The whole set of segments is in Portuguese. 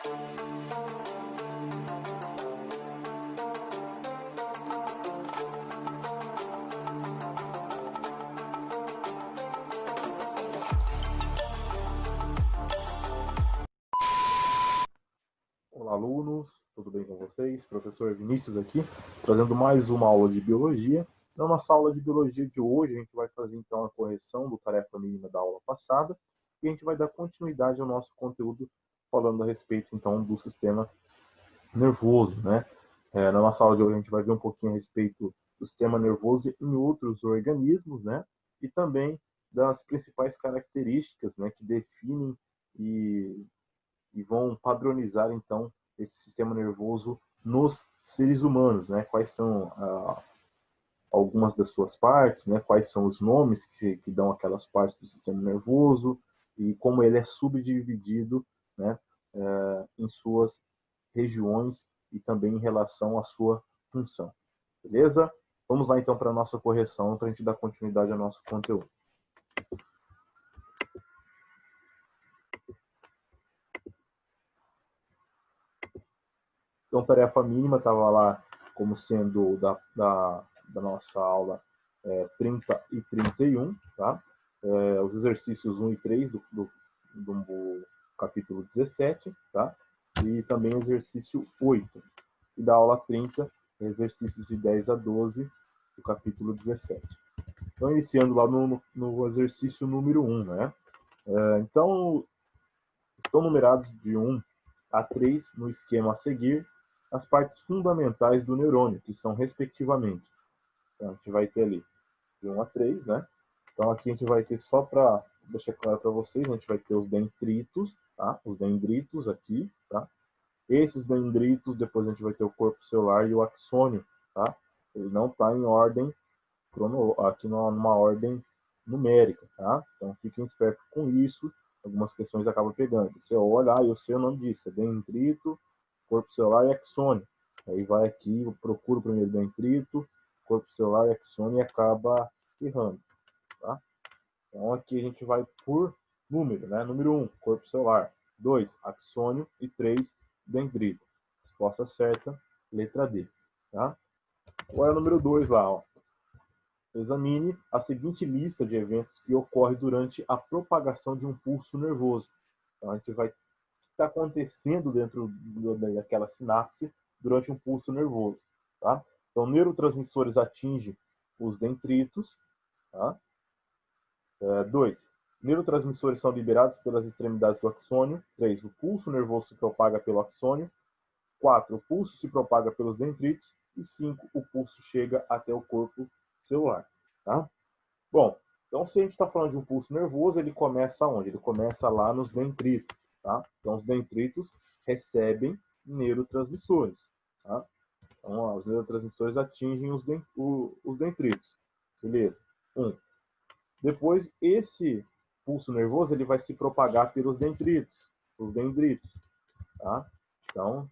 Olá, alunos, tudo bem com vocês? Professor Vinícius aqui, trazendo mais uma aula de Biologia. Na nossa aula de Biologia de hoje, a gente vai fazer então a correção do tarefa mínima da aula passada e a gente vai dar continuidade ao nosso conteúdo falando a respeito então do sistema nervoso, né? Na nossa aula de hoje a gente vai ver um pouquinho a respeito do sistema nervoso em outros organismos, né? E também das principais características, né, que definem e vão padronizar, então, esse sistema nervoso nos seres humanos, né? Quais são algumas das suas partes, né? Quais são os nomes que dão aquelas partes do sistema nervoso e como ele é subdividido, né? Em suas regiões e também em relação à sua função. Beleza? Vamos lá, então, para a nossa correção, para a gente dar continuidade ao nosso conteúdo. Então, tarefa mínima estava lá como sendo da nossa aula 30 e 31, tá? Os exercícios 1 e 3 do capítulo 17, tá? E também exercício 8. E da aula 30, exercícios de 10 a 12 do capítulo 17. Então, iniciando lá no exercício número 1, né? Então, estão numerados de 1 a 3 no esquema a seguir as partes fundamentais do neurônio, que são respectivamente. Então, a gente vai ter ali de 1 a 3, né? Então, aqui a gente vai ter, só para deixar claro para vocês, a gente vai ter os dendritos, tá? Os dendritos aqui, tá? Esses dendritos, depois a gente vai ter o corpo celular e o axônio, tá? Ele não está em ordem, aqui numa ordem numérica, tá? Então, fiquem espertos com isso. Algumas questões acabam pegando. Você olha, eu sei o nome disso, é dendrito, corpo celular e axônio. Aí vai aqui, eu procuro primeiro dendrito, corpo celular e axônio e acaba errando, tá? Então, aqui a gente vai por número, né? Número 1, corpo celular. 2, axônio. E 3, dendrito. Resposta certa, letra D, tá? Agora, número 2 lá, ó. Examine a seguinte lista de eventos que ocorre durante a propagação de um pulso nervoso. Então, a gente vai está acontecendo dentro daquela sinapse durante um pulso nervoso, tá? Então, neurotransmissores atingem os dendritos, tá? 2. Neurotransmissores são liberados pelas extremidades do axônio. 3. O pulso nervoso se propaga pelo axônio. 4. O pulso se propaga pelos dendritos. E 5. O pulso chega até o corpo celular, tá? Bom, então se a gente está falando de um pulso nervoso, ele começa onde? Ele começa lá nos dendritos, tá? Então, os dendritos recebem neurotransmissores, tá? Então, os neurotransmissores atingem os dendritos, beleza? Depois, esse pulso nervoso ele vai se propagar pelos dendritos, os dendritos, tá? Então,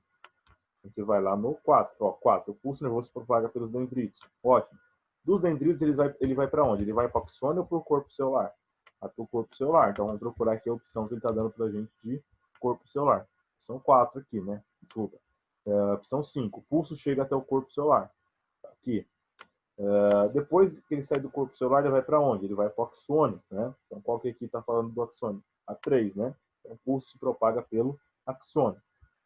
a gente vai lá no 4. Ó, 4. O pulso nervoso se propaga pelos dendritos. Ótimo. Dos dendritos, ele vai para onde? Ele vai para o axônio ou para o corpo celular? Para o corpo celular. Então, vamos procurar aqui a opção que ele está dando para a gente de corpo celular. São 4 aqui, né? Desculpa. Opção 5. O pulso chega até o corpo celular. Aqui. Depois que ele sai do corpo celular, ele vai para onde? Ele vai para o axônio, né? Então, qual que aqui está falando do axônio? A 3, né? Então, o pulso se propaga pelo axônio.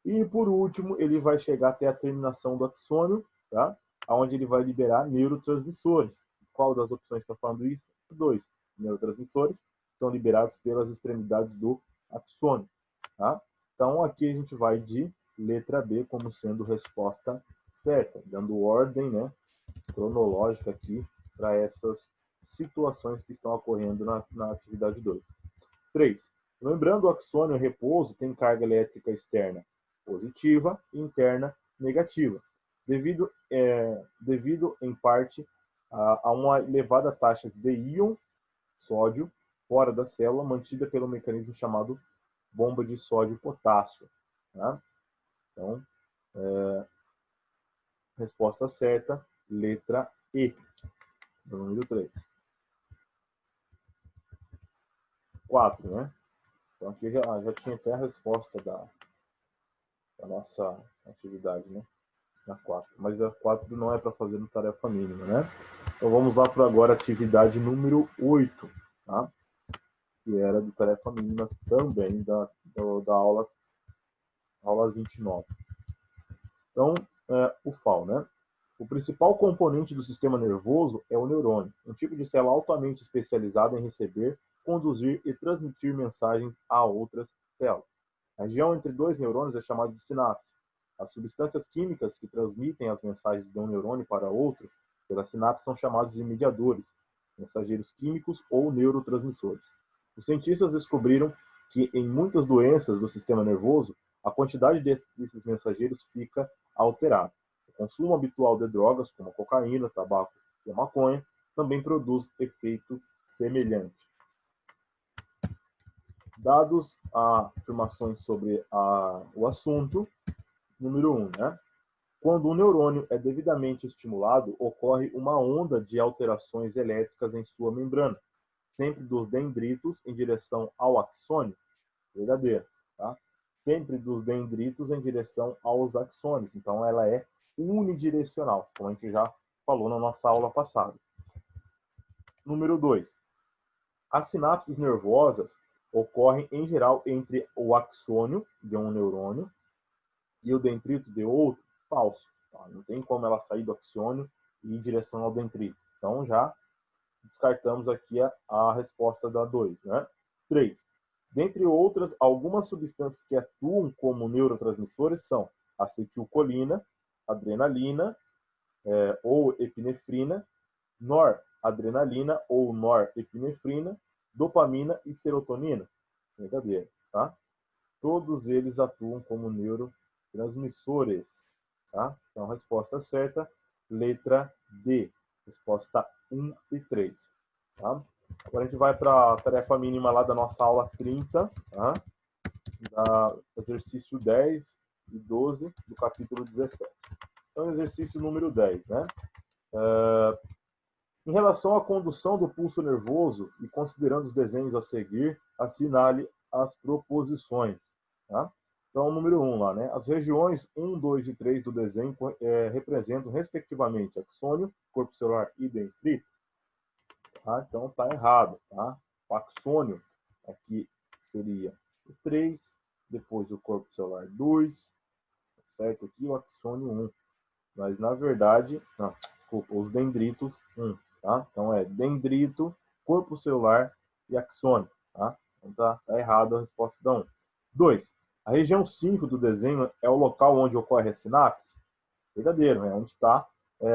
E, por último, ele vai chegar até a terminação do axônio, tá? Onde ele vai liberar neurotransmissores. Qual das opções está falando isso? 2. Neurotransmissores são liberados pelas extremidades do axônio, tá? Então, aqui a gente vai de letra B como sendo resposta certa, dando ordem, né, cronológica aqui para essas situações que estão ocorrendo na atividade 2. 3. Lembrando, o axônio repouso tem carga elétrica externa positiva e interna negativa, devido em parte a uma elevada taxa de íon sódio fora da célula, mantida pelo mecanismo chamado bomba de sódio-potássio. Tá? Então, resposta certa, letra E, do número 3. 4, né? Então, aqui já tinha até a resposta a nossa atividade, né? Na 4. Mas a 4 não é para fazer no tarefa mínima, né? Então vamos lá para agora a atividade número 8, tá? Que era do tarefa mínima também da aula 29. Então, o FAO, né? O principal componente do sistema nervoso é o neurônio, um tipo de célula altamente especializada em receber, conduzir e transmitir mensagens a outras células. A região entre dois neurônios é chamada de sinapse. As substâncias químicas que transmitem as mensagens de um neurônio para outro pela sinapse são chamados de mediadores, mensageiros químicos ou neurotransmissores. Os cientistas descobriram que em muitas doenças do sistema nervoso, a quantidade desses mensageiros fica alterada. O consumo habitual de drogas, como a cocaína, tabaco e a maconha, também produz efeito semelhante. Dados afirmações sobre o assunto, número 1, né? Quando o neurônio é devidamente estimulado, ocorre uma onda de alterações elétricas em sua membrana, sempre dos dendritos em direção ao axônio, verdadeiro, tá? Sempre dos dendritos em direção aos axônios. Então, ela é unidirecional, como a gente já falou na nossa aula passada. Número 2. As sinapses nervosas ocorrem, em geral, entre o axônio de um neurônio e o dendrito de outro. Falso. Tá? Não tem como ela sair do axônio e ir em direção ao dendrito. Então, já descartamos aqui a resposta da 2. Né? 3. Dentre outras, algumas substâncias que atuam como neurotransmissores são acetilcolina, adrenalina ou epinefrina, noradrenalina ou norepinefrina, dopamina e serotonina. Verdadeiro, tá? Todos eles atuam como neurotransmissores, tá? Então, resposta certa, letra D. Resposta 1 e 3, tá? Agora a gente vai para a tarefa mínima lá da nossa aula 30, tá? Exercício 10 e 12 do capítulo 17. Então, exercício número 10, né? Em relação à condução do pulso nervoso e considerando os desenhos a seguir, assinale as proposições. Tá? Então, número 1 lá, né? As regiões 1, 2 e 3 do desenho representam, respectivamente, axônio, corpo celular e dendrito. Tá? Então, está errado. Tá? O axônio aqui seria o 3, depois o corpo celular 2, certo? Aqui o axônio 1. Mas, na verdade, não, desculpa, os dendritos 1. Tá? Então, é dendrito, corpo celular e axônio. Tá? Então, tá errado a resposta da 1. 2. A região 5 do desenho é o local onde ocorre a sinapse? Verdadeiro, é onde está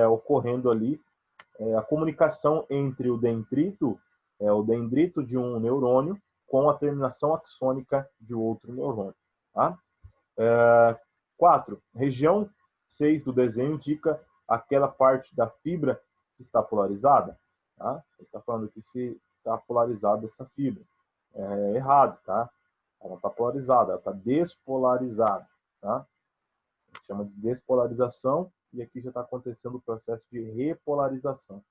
ocorrendo ali a comunicação entre o dendrito de um neurônio com a terminação axônica de outro neurônio. Tá? 4. Região 6 do desenho indica aquela parte da fibra que está polarizada. Tá? Ele está falando que se está polarizada essa fibra. É errado, tá? Ela está polarizada, ela está despolarizada. Tá? A gente chama de despolarização e aqui já está acontecendo o processo de repolarização.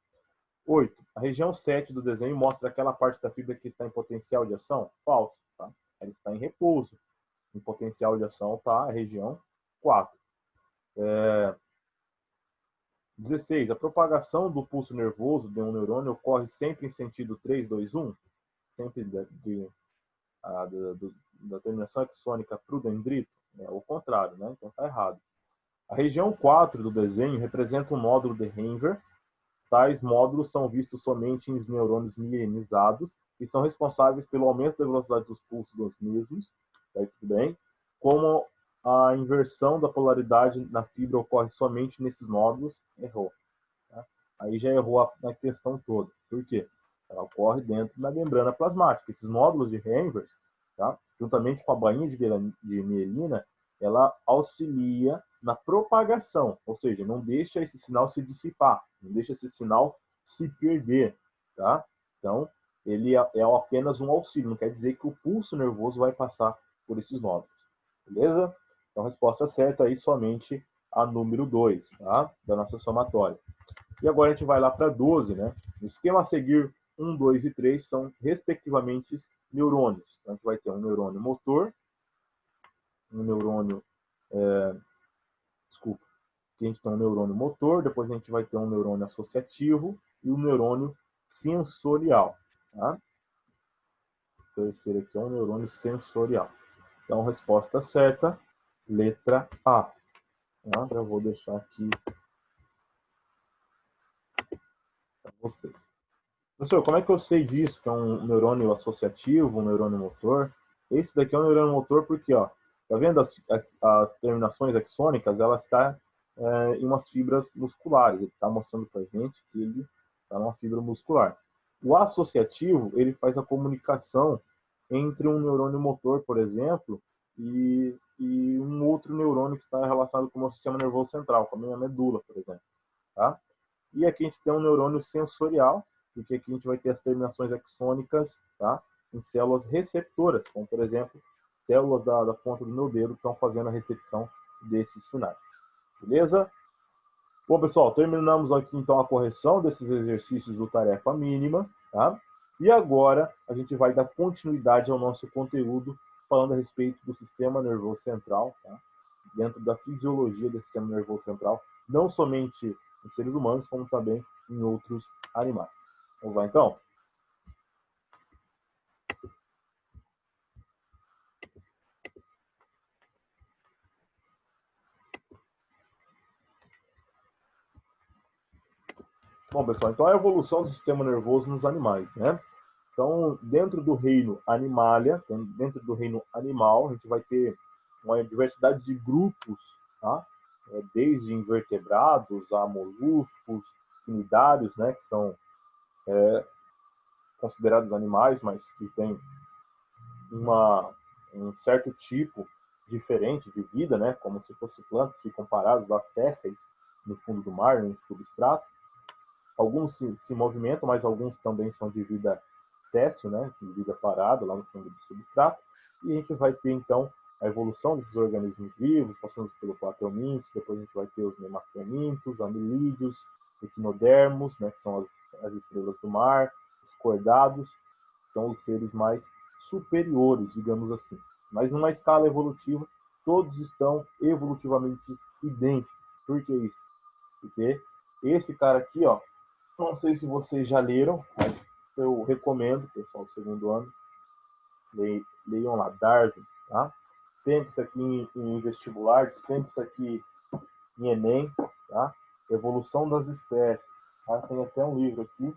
8. A região 7 do desenho mostra aquela parte da fibra que está em potencial de ação? Falso. Tá? Ela está em repouso. Em potencial de ação está a região 4. 16. A propagação do pulso nervoso de um neurônio ocorre sempre em sentido 3, 2, 1? Sempre da terminação axônica para o dendrito? É o contrário, né? Então está errado. A região 4 do desenho representa um módulo de Henver. Tais módulos são vistos somente em neurônios mielinizados e são responsáveis pelo aumento da velocidade dos pulsos dos mesmos, tá tudo bem? Como a inversão da polaridade na fibra ocorre somente nesses nódulos, errou. Tá? Aí já errou na questão toda. Por quê? Ela ocorre dentro da membrana plasmática. Esses nódulos de Henvers, tá? Juntamente com a bainha de mielina, ela auxilia na propagação, ou seja, não deixa esse sinal se dissipar, não deixa esse sinal se perder. Tá? Então, ele é apenas um auxílio, não quer dizer que o pulso nervoso vai passar por esses nódulos. Beleza? Então, a resposta certa aí somente a número 2, tá? Da nossa somatória. E agora a gente vai lá para 12, né? No esquema a seguir, 1, 2 e 3 são, respectivamente, neurônios. Então, a gente vai ter um neurônio motor, um neurônio Desculpa. Aqui a gente tem um neurônio motor, depois a gente vai ter um neurônio associativo e um neurônio sensorial. Tá? O terceiro aqui é um neurônio sensorial. Então, resposta certa, letra A. Tá? Eu vou deixar aqui para vocês. Professor, como é que eu sei disso, que é um neurônio associativo, um neurônio motor? Esse daqui é um neurônio motor porque, ó, tá vendo as terminações axônicas? Ela está em umas fibras musculares. Ele está mostrando para a gente que ele está numa fibra muscular. O associativo, ele faz a comunicação entre um neurônio motor, por exemplo, e um outro neurônio que está relacionado com o nosso sistema nervoso central, com a minha medula, por exemplo. Tá? E aqui a gente tem um neurônio sensorial, porque aqui a gente vai ter as terminações axônicas, tá? Em células receptoras, como por exemplo, células da ponta do meu dedo que estão fazendo a recepção desses sinais. Beleza? Bom, pessoal, terminamos aqui então a correção desses exercícios do tarefa mínima, tá? E agora a gente vai dar continuidade ao nosso conteúdo falando a respeito do sistema nervoso central, tá? Dentro da fisiologia do sistema nervoso central, não somente em seres humanos, como também em outros animais. Vamos lá, então? Bom, pessoal, então a evolução do sistema nervoso nos animais, né? Então, dentro do reino animalia, dentro do reino animal, a gente vai ter uma diversidade de grupos, tá? Desde invertebrados a moluscos, cnidários, né? Que são considerados animais, mas que têm um certo tipo diferente de vida, né? Como se fossem plantas, ficam parados lá, sésseis, no fundo do mar, no substrato. Alguns se movimentam, mas alguns também são de vida séssil, né? De vida parada lá no fundo do substrato. E a gente vai ter, então, a evolução desses organismos vivos, passando pelo plateumintos, depois a gente vai ter os nemateumintos, anelídeos, equinodermos, né? Que são as estrelas do mar, os cordados, são os seres mais superiores, digamos assim. Mas numa escala evolutiva, todos estão evolutivamente idênticos. Por que isso? Porque esse cara aqui, ó, não sei se vocês já leram, mas eu recomendo, pessoal do segundo ano, leiam lá, Darwin, tá? Tem isso aqui em vestibular, tem isso aqui em Enem, tá? Evolução das espécies. Tá? Tem até um livro aqui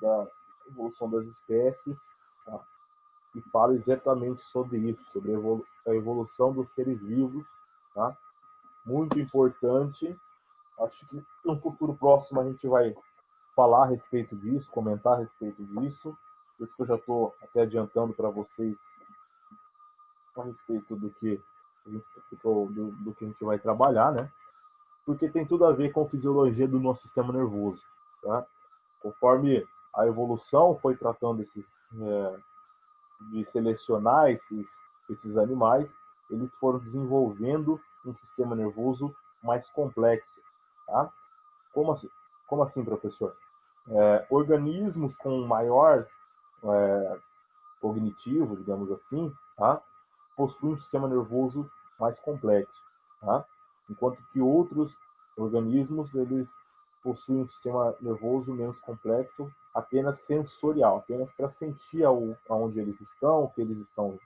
da evolução das espécies, tá? Que fala exatamente sobre isso, sobre a evolução dos seres vivos, tá? Muito importante. Acho que no futuro próximo a gente vai falar a respeito disso, comentar a respeito disso. Por isso que eu já estou até adiantando para vocês a respeito do que a gente, do que a gente vai trabalhar, né? Porque tem tudo a ver com a fisiologia do nosso sistema nervoso, tá? Conforme a evolução foi tratando de selecionar esses animais, eles foram desenvolvendo um sistema nervoso mais complexo, tá? Como assim? Como assim, professor? Organismos com maior cognitivo, digamos assim, tá? Possuem um sistema nervoso mais complexo, tá? Enquanto que outros organismos eles possuem um sistema nervoso menos complexo, apenas sensorial, apenas para sentir aonde eles estão, o que eles estão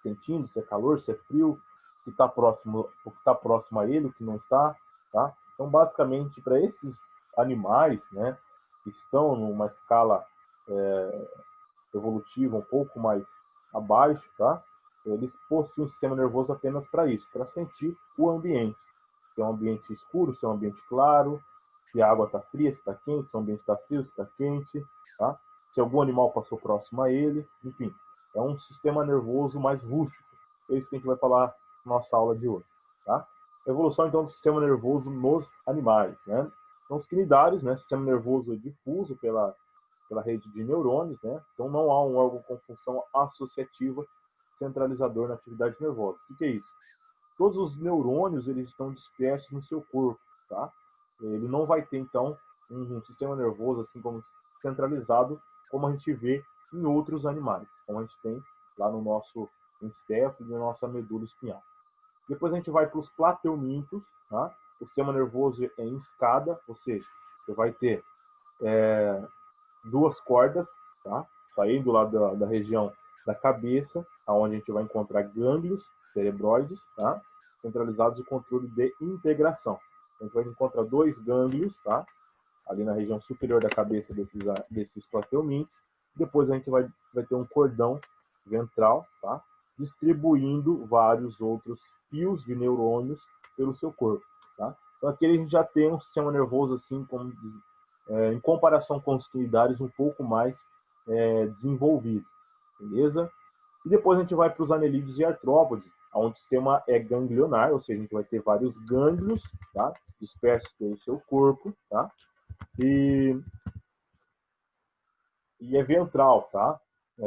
sentindo, se é calor, se é frio, o que está próximo a ele, o que não está, tá? Então, basicamente, para esses animais, né, que estão numa escala evolutiva um pouco mais abaixo, tá? Eles possuem um sistema nervoso apenas para isso, para sentir o ambiente. Se é um ambiente escuro, se é um ambiente claro, se a água está fria, se está quente, se o ambiente está frio, se está quente, tá? Se algum animal passou próximo a ele, enfim. É um sistema nervoso mais rústico. É isso que a gente vai falar na nossa aula de hoje, tá? Evolução, então, do sistema nervoso nos animais, né? Então, os cnidários, né? Sistema nervoso difuso pela rede de neurônios, né? Então não há um órgão com função associativa centralizador na atividade nervosa. O que é isso? Todos os neurônios eles estão dispersos no seu corpo, tá? Ele não vai ter então um sistema nervoso assim como centralizado, como a gente vê em outros animais, como a gente tem lá no nosso encéfalo e na nossa medula espinhal. Depois a gente vai para os plateumintos, tá? O sistema nervoso é em escada, ou seja, você vai ter duas cordas, tá? Saindo lá da região da cabeça, aonde a gente vai encontrar gânglios cerebroides, tá? Centralizados de controle de integração. A gente vai encontrar dois gânglios, tá? Ali na região superior da cabeça desses plateumintes. Depois a gente vai ter um cordão ventral, tá? Distribuindo vários outros fios de neurônios pelo seu corpo, tá? Então aqui a gente já tem um sistema nervoso assim, como em comparação com os tuidários, um pouco mais desenvolvido, beleza? E depois a gente vai para os anelídeos e artrópodes, onde o sistema é ganglionar, ou seja, a gente vai ter vários gânglios, tá? Dispersos pelo seu corpo, tá? E é ventral, tá?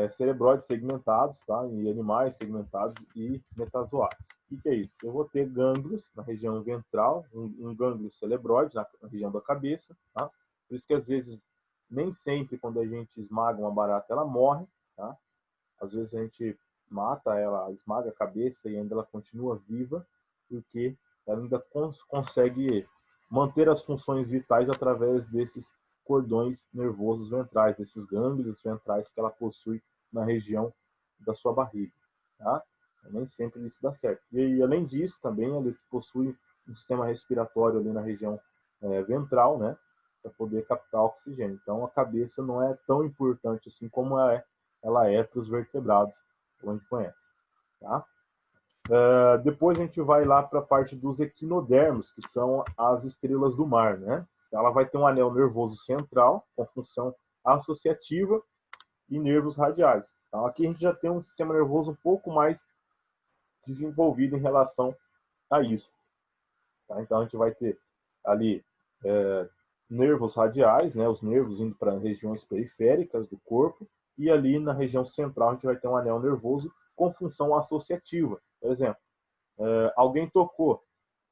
Cerebróides segmentados, tá? E animais segmentados e metazoários. O que é isso? Eu vou ter gânglios na região ventral, um gânglio cerebróide na região da cabeça, tá? Por isso que às vezes, nem sempre quando a gente esmaga uma barata, ela morre, tá? Às vezes a gente mata ela, esmaga a cabeça e ainda ela continua viva, porque ela ainda consegue manter as funções vitais através desses cordões nervosos ventrais, desses gânglios ventrais que ela possui na região da sua barriga, tá? Nem sempre isso dá certo. E além disso, também eles possuem um sistema respiratório ali na região ventral, né, para poder captar oxigênio. Então a cabeça não é tão importante assim como ela é para os vertebrados, como a gente conhece, tá? Depois a gente vai lá para a parte dos equinodermos, que são as estrelas do mar, né? Ela vai ter um anel nervoso central, com função associativa, e nervos radiais. Então, aqui a gente já tem um sistema nervoso um pouco mais desenvolvido em relação a isso. Tá? Então, a gente vai ter ali nervos radiais, né? Os nervos indo para regiões periféricas do corpo, e ali na região central a gente vai ter um anel nervoso com função associativa. Por exemplo, alguém tocou,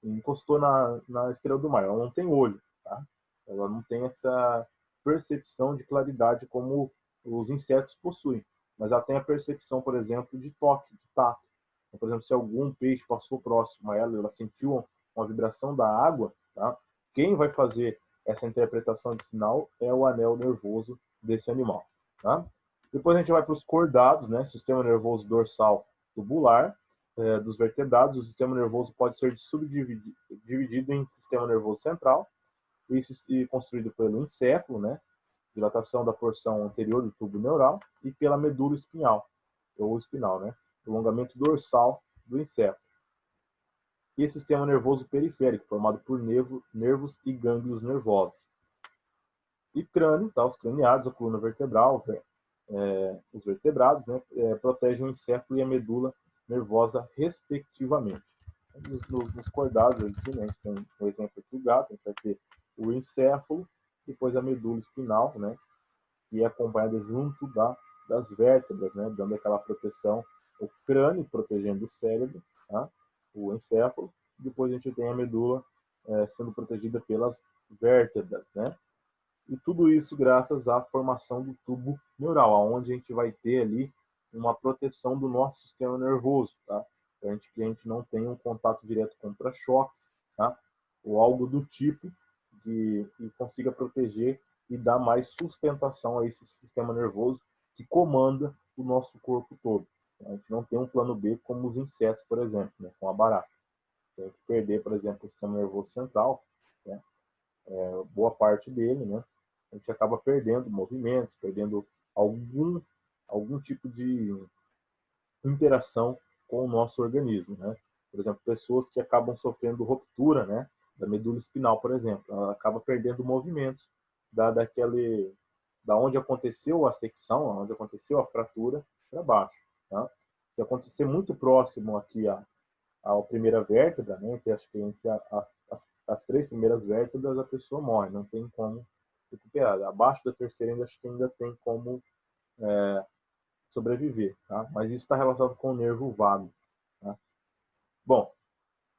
encostou na estrela do mar, ela não tem olho, tá? Ela não tem essa percepção de claridade como os insetos possuem, mas ela tem a percepção, por exemplo, de toque, de tato. Então, por exemplo, se algum peixe passou próximo a ela, ela sentiu uma vibração da água, tá? Quem vai fazer essa interpretação de sinal é o anel nervoso desse animal, tá? Depois a gente vai para os cordados, né? Sistema nervoso dorsal tubular dos vertebrados. O sistema nervoso pode ser subdividido em sistema nervoso central, e construído pelo encéfalo, né? Dilatação da porção anterior do tubo neural, e pela medula espinhal, ou espinal, né? Alongamento dorsal do encéfalo. E sistema nervoso periférico, formado por nervos e gânglios nervosos. E crânio, tá? Os craniados, a coluna vertebral, os vertebrados, né? Protegem o encéfalo e a medula nervosa, respectivamente. Nos cordados, aqui, né? A gente tem um exemplo aqui do gato, a gente vai ter o encéfalo, depois a medula espinal, né? Que é acompanhada junto das vértebras, né? Dando aquela proteção, o crânio protegendo o cérebro, tá? O encéfalo, depois a gente tem a medula sendo protegida pelas vértebras, né? E tudo isso graças à formação do tubo neural, onde a gente vai ter ali uma proteção do nosso sistema nervoso, tá? Para que a gente não tenha um contato direto contra choques, tá? Ou algo do tipo e consiga proteger e dar mais sustentação a esse sistema nervoso que comanda o nosso corpo todo. A gente não tem um plano B como os insetos, por exemplo, né? Com a barata. Tem que perder, por exemplo, o sistema nervoso central, né? Boa parte dele, né? A gente acaba perdendo movimentos, perdendo algum tipo de interação com o nosso organismo, né? Por exemplo, pessoas que acabam sofrendo ruptura, né, da medula espinal, por exemplo, ela acaba perdendo movimentos da onde aconteceu a secção, onde aconteceu a fratura, para baixo, tá? Se acontecer muito próximo aqui à primeira vértebra, né, acho que entre as três primeiras vértebras, a pessoa morre, não tem como recuperar. Abaixo da terceira acho que ainda tem como sobreviver, tá? Mas isso está relacionado com o nervo vago, tá? Bom,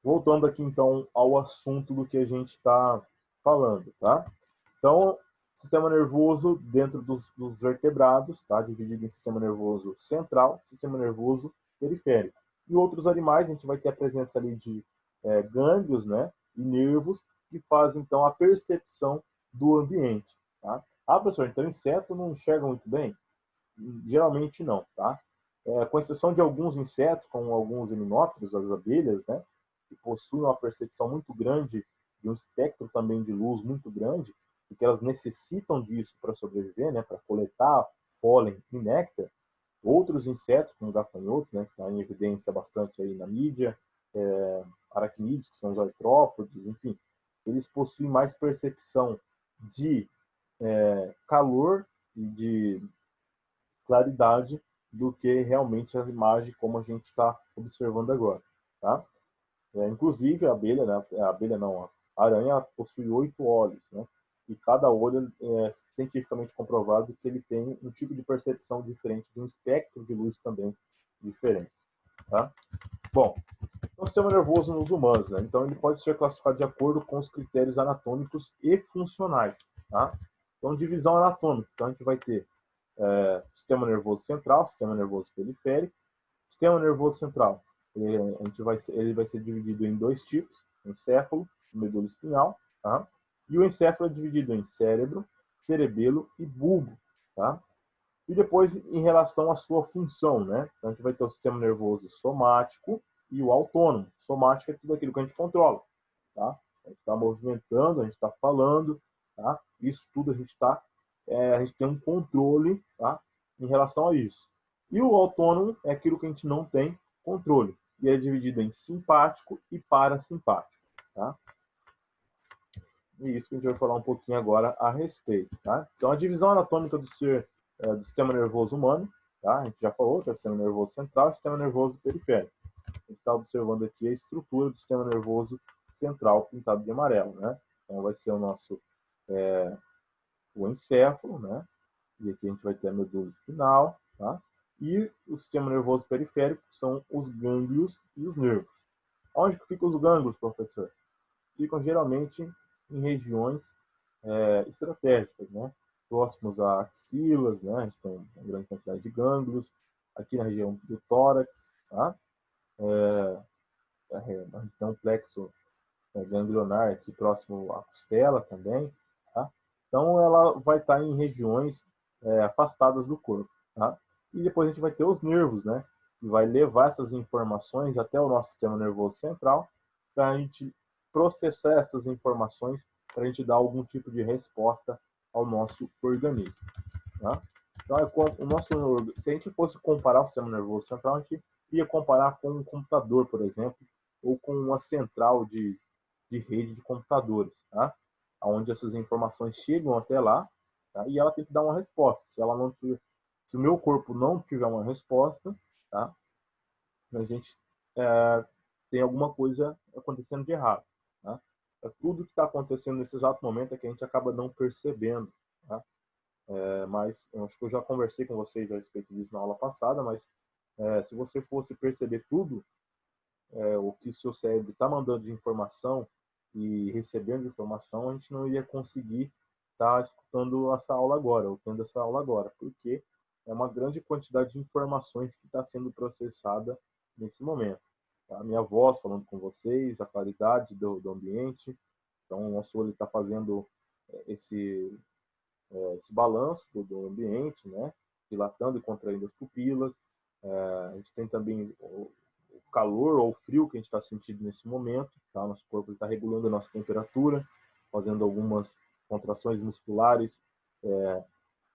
voltando aqui então ao assunto do que a gente está falando, tá? Então, sistema nervoso dentro dos vertebrados, tá? Dividido em sistema nervoso central e sistema nervoso periférico. Em outros animais, a gente vai ter a presença ali de gânglios, né, e nervos, que fazem, então, a percepção do ambiente. Tá? Ah, professor, então inseto não enxerga muito bem? Geralmente não, tá? Com exceção de alguns insetos, como alguns himenópteros, as abelhas, né, que possuem uma percepção muito grande, de um espectro também de luz muito grande, porque elas necessitam disso para sobreviver, né, para coletar pólen e néctar. Outros insetos, como gafanhotos, né, que está em evidência bastante aí na mídia, aracnídeos, que são os artrópodes, enfim, eles possuem mais percepção de calor e de claridade do que realmente a imagem como a gente está observando agora, tá? Inclusive a abelha, né? A abelha não, a aranha possui 8 olhos, né? E cada olho é cientificamente comprovado que ele tem um tipo de percepção diferente, de um espectro de luz também diferente, tá? Bom, o sistema nervoso nos humanos, né? Então ele pode ser classificado de acordo com os critérios anatômicos e funcionais, tá? Então divisão anatômica, então a gente vai ter sistema nervoso central, sistema nervoso periférico. Sistema nervoso central, ele vai ser dividido em 2 tipos, encéfalo e medula espinhal, tá? E o encéfalo é dividido em cérebro, cerebelo e bulbo, tá? E depois, em relação à sua função, né? Então, a gente vai ter o sistema nervoso somático e o autônomo. Somático é tudo aquilo que a gente controla, tá? A gente está movimentando, a gente está falando, tá? Isso tudo a gente tem um controle, tá? Em relação a isso. E o autônomo é aquilo que a gente não tem controle. E é dividido em simpático e parasimpático, tá? E isso que a gente vai falar um pouquinho agora a respeito, tá? Então, a divisão anatômica do sistema nervoso humano, tá? A gente já falou que é o sistema nervoso central e o sistema nervoso periférico. A gente está observando aqui a estrutura do sistema nervoso central pintado de amarelo, né? Então, vai ser o nosso o encéfalo, né? E aqui a gente vai ter a medula espinal, tá? E o sistema nervoso periférico são os gânglios e os nervos. Onde que ficam os gânglios, professor? Ficam geralmente em regiões estratégicas, né? Próximos a axilas, né? A gente tem uma grande quantidade de gânglios. Aqui na região do tórax, tá? A gente tem um plexo ganglionar aqui próximo à costela também, tá? Então ela vai estar em regiões afastadas do corpo, tá? E depois a gente vai ter os nervos, né? Que vai levar essas informações até o nosso sistema nervoso central para a gente processar essas informações para a gente dar algum tipo de resposta ao nosso organismo, tá? Então, se a gente fosse comparar o sistema nervoso central, a gente ia comparar com um computador, por exemplo, ou com uma central de rede de computadores, tá? Onde essas informações chegam até lá, tá? E ela tem que dar uma resposta. Se o meu corpo não tiver uma resposta, tá? A gente tem alguma coisa acontecendo de errado, tá? Tudo que está acontecendo nesse exato momento é que a gente acaba não percebendo, tá? Mas eu acho que eu já conversei com vocês a respeito disso na aula passada, mas se você fosse perceber tudo o que o seu cérebro está mandando de informação e recebendo de informação, a gente não iria conseguir estar escutando essa aula agora, ou tendo essa aula agora, porque é uma grande quantidade de informações que está sendo processada nesse momento. Tá? A minha voz falando com vocês, a qualidade do ambiente, então o nosso olho está fazendo esse balanço do ambiente, né? Dilatando e contraindo as pupilas. A gente tem também o calor ou o frio que a gente está sentindo nesse momento. Tá? Nosso corpo está regulando a nossa temperatura, fazendo algumas contrações musculares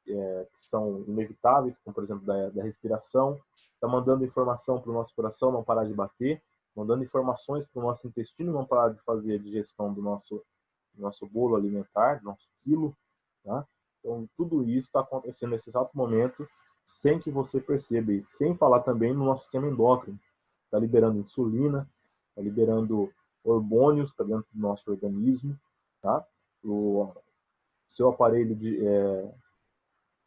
que são inevitáveis, como por exemplo da respiração. Está mandando informação para o nosso coração não parar de bater, mandando informações para o nosso intestino não parar de fazer a digestão do nosso bolo alimentar, do nosso quilo. Tá? Então, tudo isso está acontecendo nesse exato momento, sem que você perceba, e sem falar também no nosso sistema endócrino. Está liberando insulina, está liberando hormônios para dentro do nosso organismo, tá? O seu aparelho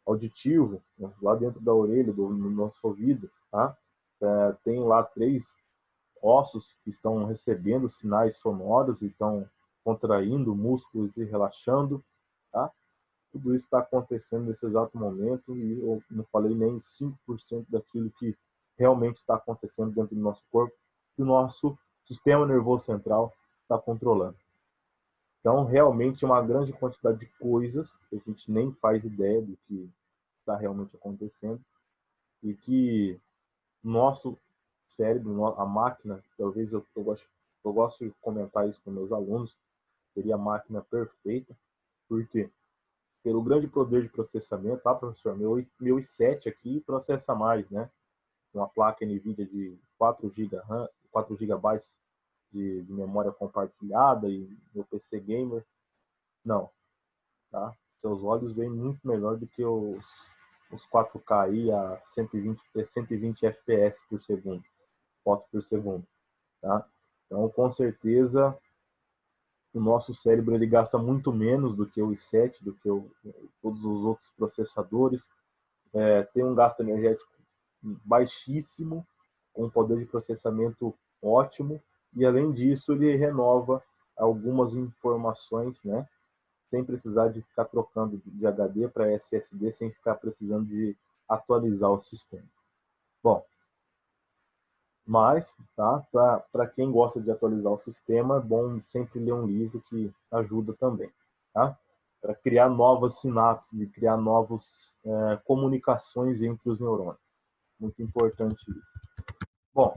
auditivo, né, lá dentro da orelha, no nosso ouvido, tá? Tem lá 3 ossos que estão recebendo sinais sonoros e estão contraindo músculos e relaxando, tá? Tudo isso está acontecendo nesse exato momento e eu não falei nem 5% daquilo que realmente está acontecendo dentro do nosso corpo, que o nosso sistema nervoso central está controlando. Então, realmente é uma grande quantidade de coisas que a gente nem faz ideia do que está realmente acontecendo e que nosso cérebro, a máquina, talvez eu gosto de comentar isso com meus alunos, seria a máquina perfeita, porque pelo grande poder de processamento, tá, professor? Meu i7 aqui processa mais, né? Uma placa NVIDIA de 4 GB RAM, 4 GB de memória compartilhada e meu PC gamer, não, tá? Seus olhos veem muito melhor do que os 4K aí a 120 FPS por segundo, fotos por segundo, tá? Então, com certeza, o nosso cérebro ele gasta muito menos do que o i7, do que todos os outros processadores. Tem um gasto energético baixíssimo, com um poder de processamento ótimo, e além disso ele renova algumas informações, né? Sem precisar de ficar trocando de HD para SSD, sem ficar precisando de atualizar o sistema. Bom, mas, tá, para quem gosta de atualizar o sistema, é bom sempre ler um livro que ajuda também, tá? Para criar novas sinapses e criar novas comunicações entre os neurônios. Muito importante isso. Bom,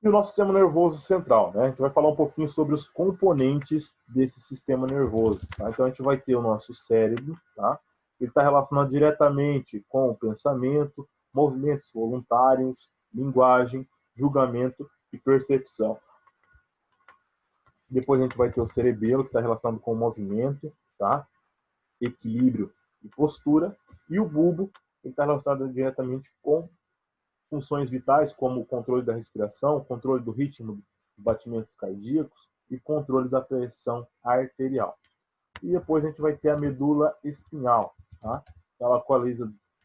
e o nosso sistema nervoso central, né? A gente vai falar um pouquinho sobre os componentes desse sistema nervoso, tá? Então a gente vai ter o nosso cérebro, tá? Ele está relacionado diretamente com o pensamento, movimentos voluntários, linguagem, julgamento e percepção. Depois a gente vai ter o cerebelo, que está relacionado com o movimento, tá? Equilíbrio e postura. E o bulbo, ele está relacionado diretamente com funções vitais, como o controle da respiração, controle do ritmo dos batimentos cardíacos e controle da pressão arterial. E depois a gente vai ter a medula espinhal, tá? Ela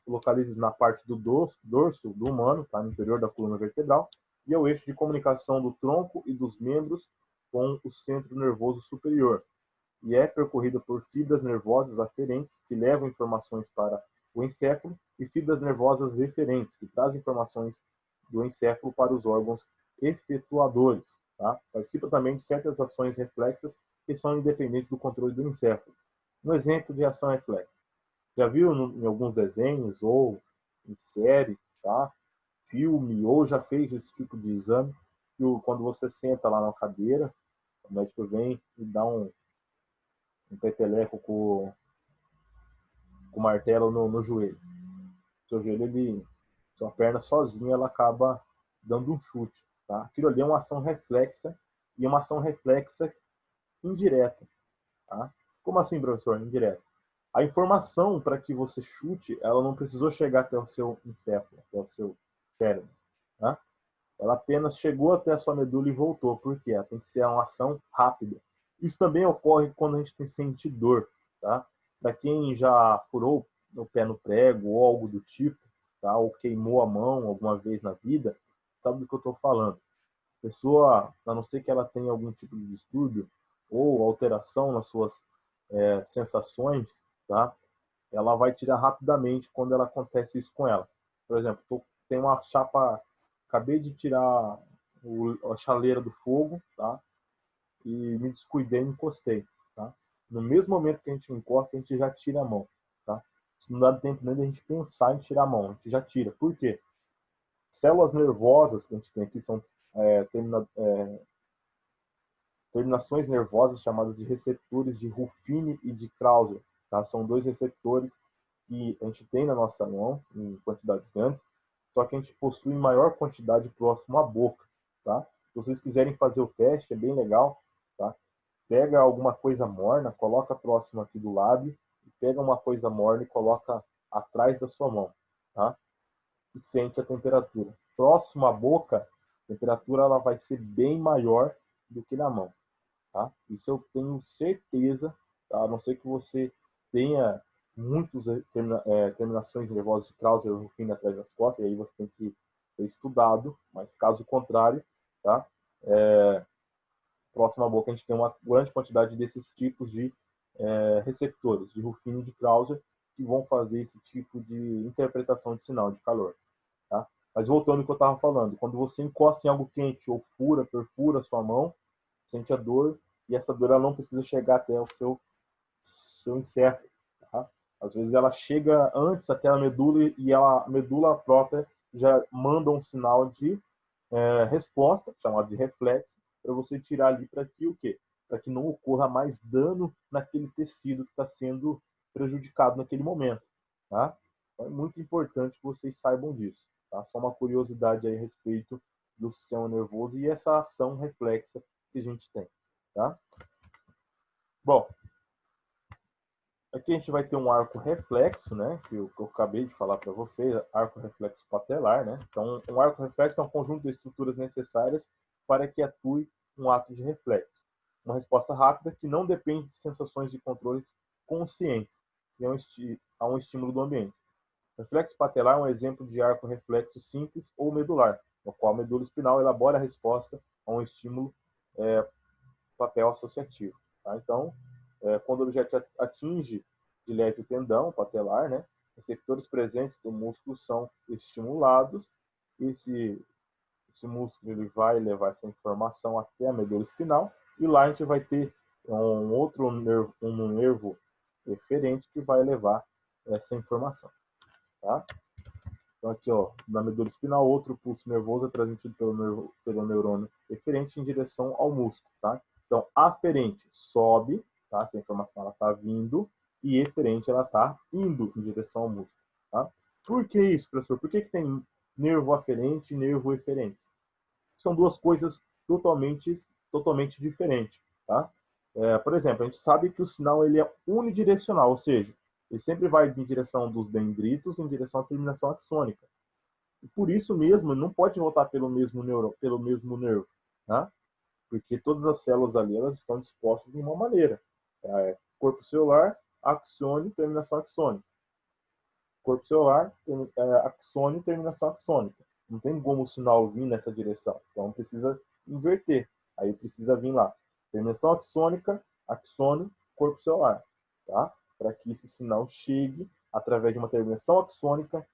localiza na parte do dorso do humano, tá? No interior da coluna vertebral, e é o eixo de comunicação do tronco e dos membros com o centro nervoso superior. E é percorrida por fibras nervosas aferentes que levam informações para o encéfalo e fibras nervosas referentes que trazem informações do encéfalo para os órgãos efetuadores. Tá? Participa também de certas ações reflexas que são independentes do controle do encéfalo. Um exemplo de ação reflexa. Já viu em alguns desenhos ou em série, tá? Filme, ou já fez esse tipo de exame, que quando você senta lá na cadeira, o médico vem e dá um peteleco com o martelo no joelho. Seu joelho, sua perna sozinha, ela acaba dando um chute. Tá? Aquilo ali é uma ação reflexa e uma ação reflexa indireta. Tá? Como assim, professor? Indireta. A informação para que você chute, ela não precisou chegar até o seu encéfalo, até o seu cérebro. Tá? Ela apenas chegou até a sua medula e voltou. Por quê? Ela tem que ser uma ação rápida. Isso também ocorre quando a gente tem sente dor. Tá? Para quem já furou o pé no prego ou algo do tipo, tá? Ou queimou a mão alguma vez na vida, sabe do que eu estou falando. A pessoa, a não ser que ela tenha algum tipo de distúrbio ou alteração nas suas sensações, tá? Ela vai tirar rapidamente quando ela acontece isso com ela. Por exemplo, tem uma chapa, acabei de tirar a chaleira do fogo, tá? E me descuidei e encostei, tá? No mesmo momento que a gente encosta, a gente já tira a mão, tá? Não dá tempo nem da gente pensar em tirar a mão, a gente já tira. Por quê? Células nervosas que a gente tem aqui são terminações nervosas chamadas de receptores de Ruffini e de Krauser, tá? São dois receptores que a gente tem na nossa mão em quantidades grandes, só que a gente possui maior quantidade próximo à boca, tá? Se vocês quiserem fazer o teste, é bem legal, tá? Pega alguma coisa morna, coloca próximo aqui do lábio, e pega uma coisa morna e coloca atrás da sua mão, tá? E sente a temperatura. Próximo à boca, a temperatura ela vai ser bem maior do que na mão, tá? Isso eu tenho certeza, tá? A não ser que você tenha muitas terminações nervosas de Krauser ou Ruffini atrás das costas, e aí você tem que ter estudado, mas caso contrário, tá? Próximo à boca a gente tem uma grande quantidade desses tipos de receptores, de Ruffini e de Krauser, que vão fazer esse tipo de interpretação de sinal de calor. Tá? Mas voltando ao que eu estava falando, quando você encosta em algo quente ou perfura a sua mão, sente a dor, e essa dor ela não precisa chegar até o seu encéfalo. Tá? Às vezes ela chega antes até a medula e a medula própria já manda um sinal de resposta, chamado de reflexo, para você tirar ali para que o quê? Para que não ocorra mais dano naquele tecido que está sendo prejudicado naquele momento. Tá? Então é muito importante que vocês saibam disso. Tá? Só uma curiosidade aí a respeito do sistema nervoso e essa ação reflexa que a gente tem. Tá? Bom, aqui a gente vai ter um arco reflexo, né? Que eu acabei de falar para vocês, arco reflexo patelar, né? Então, um arco reflexo é um conjunto de estruturas necessárias para que atue um ato de reflexo. Uma resposta rápida que não depende de sensações de controles conscientes, se há um estímulo do ambiente. O reflexo patelar é um exemplo de arco reflexo simples ou medular, no qual a medula espinal elabora a resposta a um estímulo papel associativo. Tá? Então, quando o objeto atinge de leve o tendão patelar, né, receptores presentes do músculo são estimulados. Esse músculo ele vai levar essa informação até a medula espinal e lá a gente vai ter um nervo eferente que vai levar essa informação. Tá? Então aqui, ó, na medula espinal, outro pulso nervoso é transmitido pelo neurônio eferente em direção ao músculo. Tá? Então, aferente sobe, tá? Essa informação está vindo, e eferente ela está indo em direção ao músculo. Tá? Por que isso, professor? Por que tem nervo aferente e nervo eferente? São duas coisas totalmente diferentes. Tá? Por exemplo, a gente sabe que o sinal ele é unidirecional, ou seja, ele sempre vai em direção dos dendritos, em direção à terminação axônica. E por isso mesmo, ele não pode voltar pelo mesmo nervo, tá? Porque todas as células ali elas estão dispostas de uma maneira. Corpo celular, axônio, terminação axônica. Corpo celular, axônio, terminação axônica. Não tem como o sinal vir nessa direção. Então precisa inverter. Aí precisa vir lá. Terminação axônica, axônio, corpo celular. Tá? Para que esse sinal chegue através de uma terminação axônica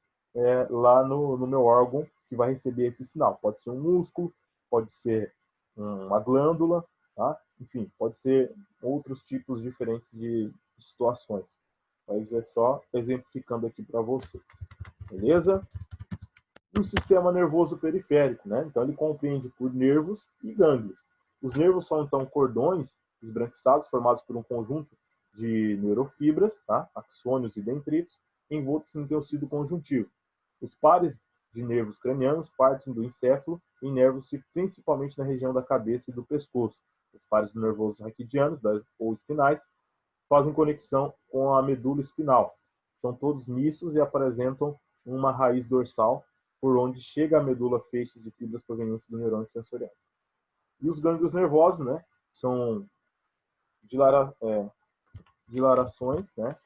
lá no meu órgão que vai receber esse sinal. Pode ser um músculo, pode ser uma glândula, tá? Enfim, pode ser outros tipos diferentes de situações. Mas é só exemplificando aqui para vocês. Beleza? E o sistema nervoso periférico, né? Então ele compreende por nervos e gânglios. Os nervos são então cordões esbranquiçados formados por um conjunto de neurofibras, tá? Axônios e dendritos, envoltos em tecido conjuntivo. Os pares de nervos cranianos partem do encéfalo e inervam-se principalmente na região da cabeça e do pescoço. Os pares nervosos raquidianos ou espinais fazem conexão com a medula espinal. São todos mistos e apresentam uma raiz dorsal por onde chega a medula feixes de fibras provenientes do neurônio sensorial. E os gânglios nervosos, né, são dilatações, né,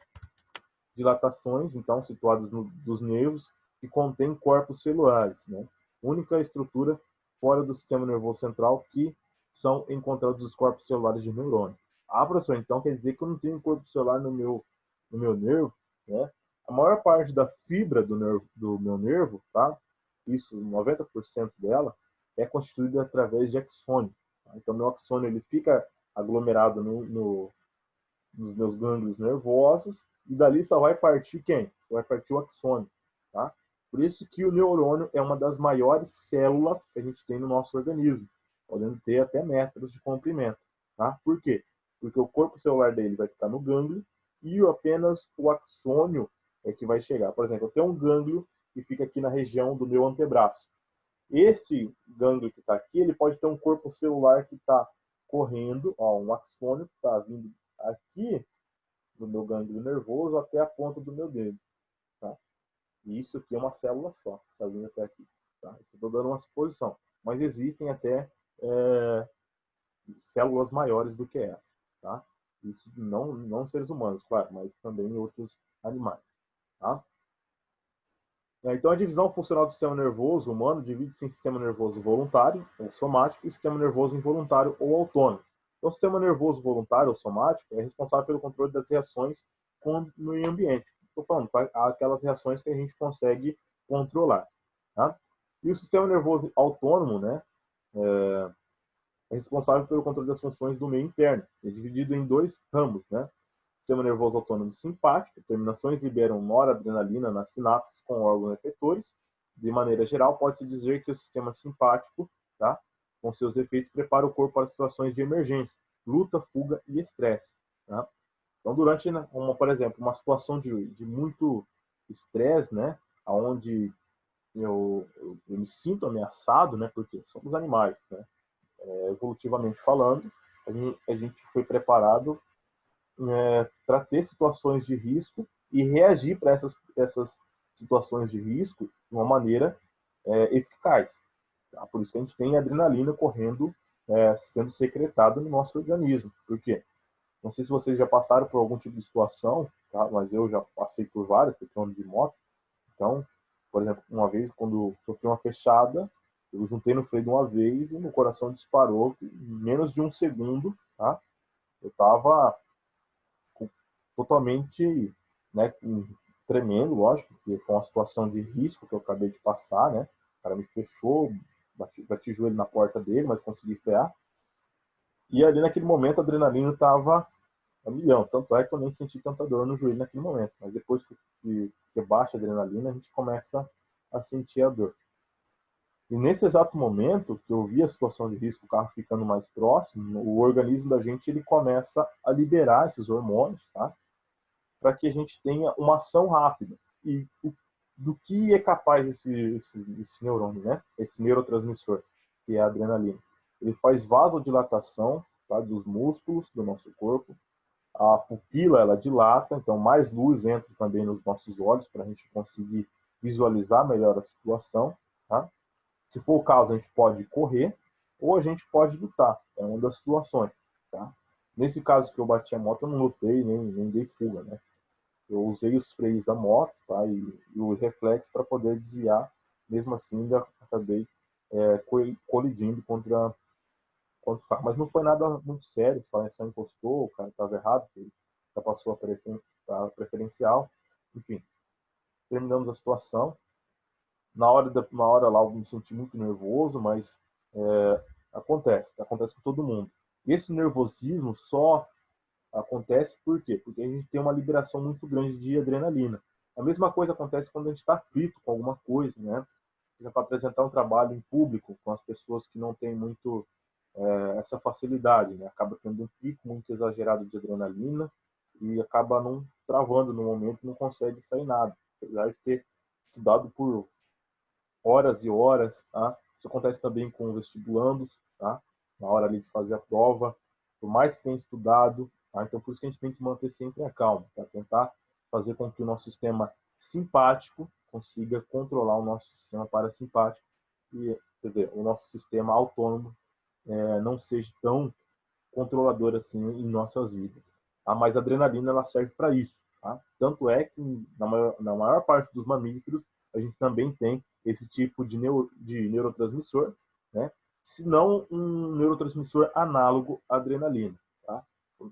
dilatações, então, situadas dos nervos, que contêm corpos celulares, né, única estrutura fora do sistema nervoso central que são encontrados os corpos celulares de neurônio. Ah, professor, então quer dizer que eu não tenho corpo celular no meu nervo, né? A maior parte da fibra do meu nervo, tá? Isso, 90% dela, é constituída através de axônio. Tá? Então, meu axônio ele fica aglomerado nos meus gânglios nervosos e dali só vai partir quem? Vai partir o axônio. Tá? Por isso que o neurônio é uma das maiores células que a gente tem no nosso organismo, podendo ter até metros de comprimento. Tá? Por quê? Porque o corpo celular dele vai ficar no gânglio e apenas o axônio é que vai chegar. Por exemplo, eu tenho um gânglio que fica aqui na região do meu antebraço. Esse gânglio que está aqui, ele pode ter um corpo celular que está correndo, ó, um axônio que está vindo aqui do meu gânglio nervoso até a ponta do meu dedo. Tá? E isso aqui é uma célula só, está vindo até aqui. Tá? Estou dando uma suposição. Mas existem até células maiores do que essa. Tá? Isso não seres humanos, claro, mas também outros animais. Tá? Então, a divisão funcional do sistema nervoso humano divide-se em sistema nervoso voluntário, ou somático, e sistema nervoso involuntário, ou autônomo. Então, o sistema nervoso voluntário, ou somático, é responsável pelo controle das reações no meio ambiente. Estou falando, aquelas reações que a gente consegue controlar. Tá? E o sistema nervoso autônomo, né, é responsável pelo controle das funções do meio interno. É dividido em dois ramos, né? Sistema nervoso autônomo simpático, terminações liberam noradrenalina nas sinapses com órgãos efetores. De maneira geral, pode-se dizer que o sistema simpático, tá, com seus efeitos, prepara o corpo para situações de emergência, luta, fuga e estresse. Tá? Então, durante, por exemplo, uma situação de muito estresse, né, onde eu me sinto ameaçado, né, porque somos animais, né, evolutivamente falando, a gente foi preparado para ter situações de risco e reagir para essas situações de risco de uma maneira eficaz. Tá? Por isso que a gente tem adrenalina correndo, sendo secretada no nosso organismo. Por quê? Não sei se vocês já passaram por algum tipo de situação, tá? Mas eu já passei por várias, porque eu ando de moto. Então, por exemplo, uma vez, quando sofri uma fechada, eu juntei no freio de uma vez e meu coração disparou em menos de um segundo, tá? Eu estava totalmente, né, tremendo, lógico, porque foi uma situação de risco que eu acabei de passar, né? O cara me fechou, bati o joelho na porta dele, mas consegui frear. E ali naquele momento a adrenalina estava a milhão. Tanto é que eu nem senti tanta dor no joelho naquele momento. Mas depois que baixa a adrenalina, a gente começa a sentir a dor. E nesse exato momento que eu vi a situação de risco, o carro ficando mais próximo, o organismo da gente ele começa a liberar esses hormônios, tá? Para que a gente tenha uma ação rápida. E do que é capaz esse neurônio, né? Esse neurotransmissor, que é a adrenalina. Ele faz vasodilatação, tá? Dos músculos do nosso corpo. A pupila ela dilata, então mais luz entra também nos nossos olhos para a gente conseguir visualizar melhor a situação. Tá? Se for o caso, a gente pode correr ou a gente pode lutar. É uma das situações. Tá? Nesse caso que eu bati a moto, eu não lutei nem dei fuga, né? Eu usei os freios da moto, tá? E o reflexo para poder desviar. Mesmo assim, ainda acabei colidindo contra o carro. Mas não foi nada muito sério, só encostou, o cara estava errado, ele já passou a preferencial. Enfim, terminamos a situação. Na hora lá eu me senti muito nervoso, mas acontece com todo mundo. Esse nervosismo só acontece por quê? Porque a gente tem uma liberação muito grande de adrenalina. A mesma coisa acontece quando a gente está aflito com alguma coisa, né? Para apresentar um trabalho em público com as pessoas que não têm muito essa facilidade, né? Acaba tendo um pico muito exagerado de adrenalina e acaba não travando no momento, não consegue sair nada, apesar de ter estudado por horas e horas, tá? Isso acontece também com vestibulandos, tá? Na hora ali de fazer a prova, por mais que tenha estudado, tá? Então por isso que a gente tem que manter sempre a calma, para tentar fazer com que o nosso sistema simpático consiga controlar o nosso sistema parasimpático e, quer dizer, o nosso sistema autônomo não seja tão controlador assim em nossas vidas. Tá? Mas a adrenalina ela serve para isso. Tá? Tanto é que na maior parte dos mamíferos a gente também tem esse tipo de neurotransmissor, né? Se não um neurotransmissor análogo à adrenalina. Tá?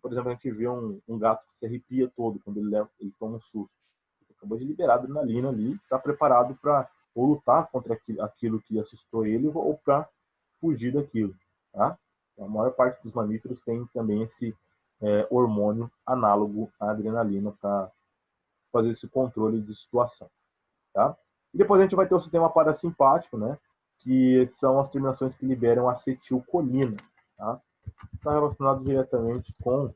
Por exemplo, a gente vê um gato que se arrepia todo quando ele toma um susto. Ele acabou de liberar a adrenalina ali, está preparado para ou lutar contra aquilo que assustou ele ou para fugir daquilo. Tá? A maior parte dos mamíferos tem também esse hormônio análogo à adrenalina para fazer esse controle de situação. Tá? E depois a gente vai ter o sistema parasimpático, né? Que são as terminações que liberam acetilcolina. Tá? Está relacionado diretamente com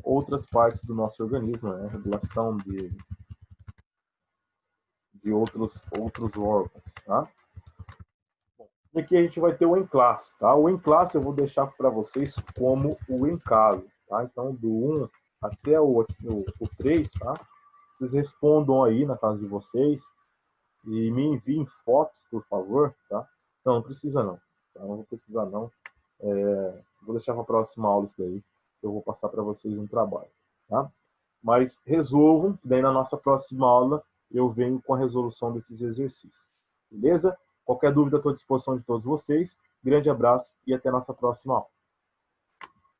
outras partes do nosso organismo, né? Regulação de outros órgãos. Tá? E aqui a gente vai ter o em-classe, tá? O em-classe eu vou deixar para vocês como o em casa, tá? Então, do 1 até o 3, tá? Vocês respondam aí na casa de vocês e me enviem fotos, por favor, tá? Não precisa não, tá? Não vou precisar não. Vou deixar para a próxima aula isso daí. Eu vou passar para vocês um trabalho, tá? Mas resolvam, que daí na nossa próxima aula eu venho com a resolução desses exercícios. Beleza? Qualquer dúvida, estou à disposição de todos vocês. Grande abraço e até a nossa próxima aula.